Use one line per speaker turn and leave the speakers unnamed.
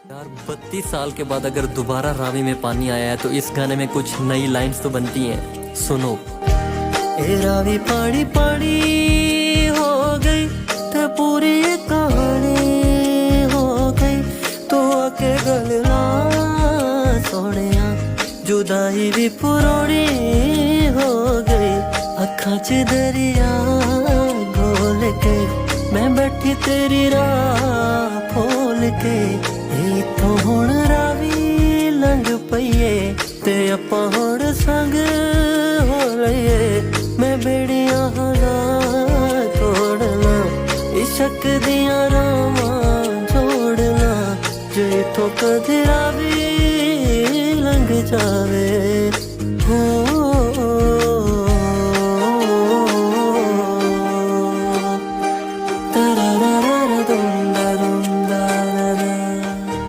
यार 32 साल के बाद अगर दोबारा रावी में पानी आया है तो इस गाने में कुछ नई लाइंस तो बनती हैं। सुनो। ए रावी पानी पानी हो गई ते पूरी कहानी हो गई, तो आके गलना सोनिया जुदाई भी पुरानी हो गई। अखा च दरिया घोल के मैं बैठी तेरी राह खोल के, इथों हुण रावी लंघ पईए ते आपां हुण संग हो लईए। मैं बेड़ियां हाला तोड़ना इशक दियां रावां जोड़ना, जे इथों कदे रावी लंघ जावे हो